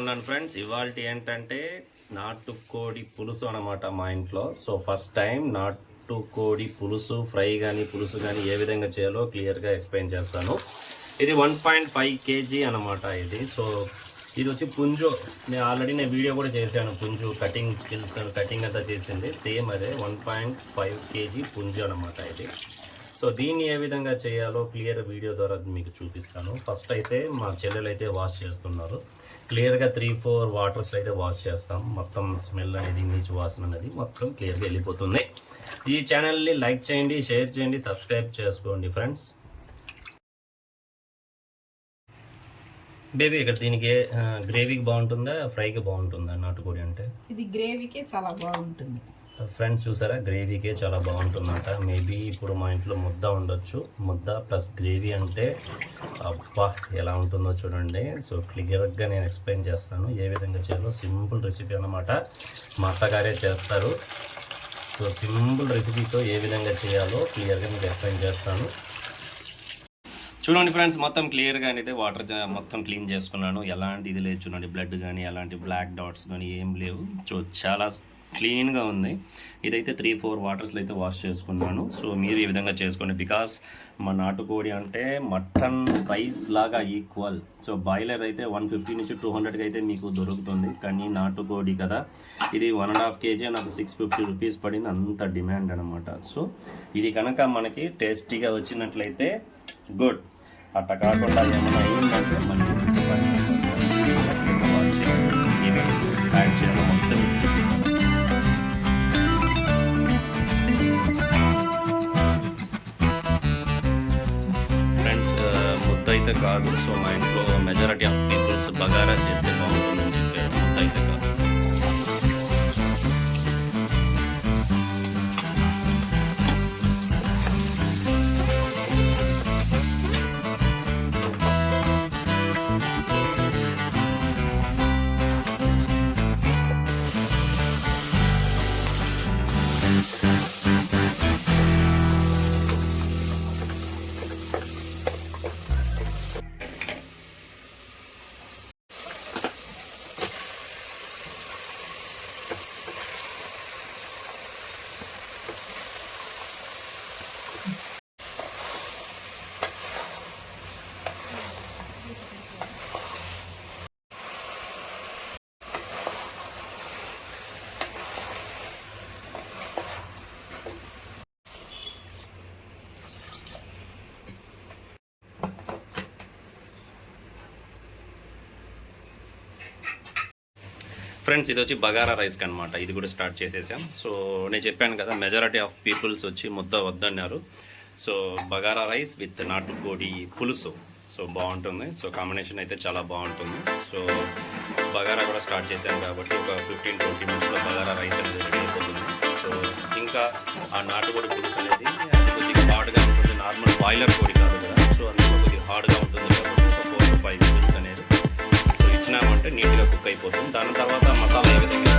బాగున్నాను ఫ్రెండ్స్. ఇవాల్టి ఏంటంటే నాటుకోడి పులుసు అనమాట మా ఇంట్లో. సో ఫస్ట్ టైం నాటుకోడి పులుసు ఫ్రై కానీ పులుసు కానీ ఏ విధంగా చేయాలో క్లియర్గా ఎక్స్ప్లెయిన్ చేస్తాను. ఇది 1.5 kg అనమాట ఇది. సో ఇది వచ్చి పుంజు. నేను వీడియో కూడా చేశాను. పుంజు కటింగ్ స్కిల్స్ కటింగ్ అంతా చేసింది సేమ్ అదే 1.5 kg పుంజు అనమాట ఇది. సో దీన్ని ఏ విధంగా చేయాలో క్లియర్ వీడియో ద్వారా మీకు చూపిస్తాను. ఫస్ట్ అయితే మా చెల్లెలు అయితే వాష్ చేస్తున్నారు. క్లియర్గా 3-4 వాటర్స్లో అయితే వాష్ చేస్తాం. మొత్తం స్మెల్ అనేది నీచు వాసన అనేది మొత్తం క్లియర్గా వెళ్ళిపోతుంది. ఈ ఛానల్ని లైక్ చేయండి, షేర్ చేయండి, సబ్స్క్రైబ్ చేసుకోండి ఫ్రెండ్స్. బేబీ ఇక్కడ దీనికి గ్రేవీకి బాగుంటుందా ఫ్రైకి బాగుంటుందా నాటుకోడి అంటే? ఇది గ్రేవీకే చాలా బాగుంటుంది ఫ్రెండ్స్. చూసారా, గ్రేవీకే చాలా బాగుంటుందంట. మేబీ ఇప్పుడు మా ఇంట్లో ముద్ద ఉండొచ్చు. ముద్ద ప్లస్ గ్రేవీ అంటే అబ్బా ఎలా ఉంటుందో చూడండి. సో క్లియర్గా నేను ఎక్స్ప్లెయిన్ చేస్తాను ఏ విధంగా చేయాలో. సింపుల్ రెసిపీ అన్నమాట, మా అత్తగారే చేస్తారు. సో సింపుల్ రెసిపీతో ఏ విధంగా చేయాలో క్లియర్గా మీకు ఎక్స్ప్లెయిన్ చేస్తాను. చూడండి ఫ్రెండ్స్, మొత్తం క్లియర్గా అయితే వాటర్ మొత్తం క్లీన్ చేసుకున్నాను. ఎలాంటి ఇది లేదు చూడండి, బ్లడ్ కానీ ఎలాంటి బ్లాక్ డాట్స్ కానీ ఏం లేవు. సో చాలా క్లీన్గా ఉంది. ఇదైతే 3-4 వాటర్స్లో అయితే వాష్ చేసుకున్నాను. సో మీరు ఈ విధంగా చేసుకోండి. బికాస్ మా నాటుకోడి అంటే మటన్ ప్రైస్ లాగా ఈక్వల్. సో బాయిలర్ అయితే 150 నుంచి 200కి అయితే మీకు దొరుకుతుంది. కానీ నాటుకోడి కదా, ఇది 1.5 kg నాకు 650 రూపీస్ పడింది. అంత డిమాండ్ అనమాట. సో ఇది కనుక మనకి టేస్టీగా వచ్చినట్లయితే గుడ్. అట్ట కాకుండా ఏమైనా అయ్యిందంటే మళ్ళీ యాడ్ చేయాలి మొత్తం. ఫ్రెండ్స్ ముద్ద అయితే కాదు. సో మా ఇంట్లో మెజారిటీ ఆఫ్ పీపుల్స్ బగారా చేస్తే బాగుంటుందని చెప్పారు. ముద్ద అయితే కాదు. ఫ్రెండ్స్ ఇది వచ్చి బగారా రైస్కి అనమాట. ఇది కూడా స్టార్ట్ చేసేసాం. సో నేను చెప్పాను కదా, మెజారిటీ ఆఫ్ పీపుల్స్ వచ్చి ముద్ద వద్దన్నారు. సో బగారా రైస్ విత్ నాటుకోడి పులుసు సో బాగుంటుంది. సో కాంబినేషన్ అయితే చాలా బాగుంటుంది. సో బగారా కూడా స్టార్ట్ చేశాను కాబట్టి ఒక 15-20 మినిట్స్లో బగారా రైస్ అనేది రెడీ అయిపోతుంది. సో ఇంకా ఆ నాటుకోడి పులుసు అనేది అది కొద్దిగా హార్డ్గా ఉంటుంది. నార్మల్ బాయిలర్ కోడి కాదు కదా, సో అందులో కొద్దిగా హార్డ్గా ఉంటుంది కాబట్టి ఒక 4-5 విజిల్స్ అనేది సో ఇచ్చినామంటే నీట్గా కుక్ అయిపోతుంది. దాని తర్వాత మసాలా ఏ విధంగా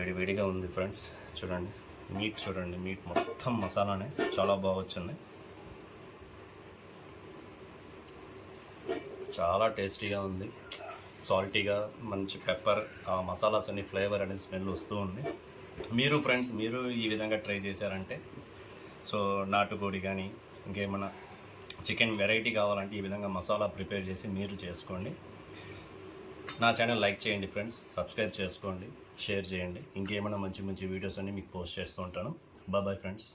వేడివేడిగా ఉంది ఫ్రెండ్స్. చూడండి మీట్, చూడండి మీట్ మొత్తం మసాలానే చాలా బాగా వచ్చింది. చాలా టేస్టీగా ఉంది, సాల్టీగా, మంచి పెప్పర్, ఆ మసాలాస్ అన్ని ఫ్లేవర్ అనేది స్మెల్ వస్తూ ఉంది. మీరు ఫ్రెండ్స్ మీరు ఈ విధంగా ట్రై చేశారంటే, సో నాటుకోడి కానీ ఇంకేమైనా చికెన్ వెరైటీ కావాలంటే ఈ విధంగా మసాలా ప్రిపేర్ చేసి మీరు చేసుకోండి. నా ఛానల్ లైక్ చేయండి ఫ్రెండ్స్, సబ్స్క్రైబ్ చేసుకోండి, షేర్ చేయండి. ఇంకేమైనా మంచి మంచి వీడియోస్ అన్ని మీకు పోస్ట్ చేస్తూ ఉంటాను. Bye friends.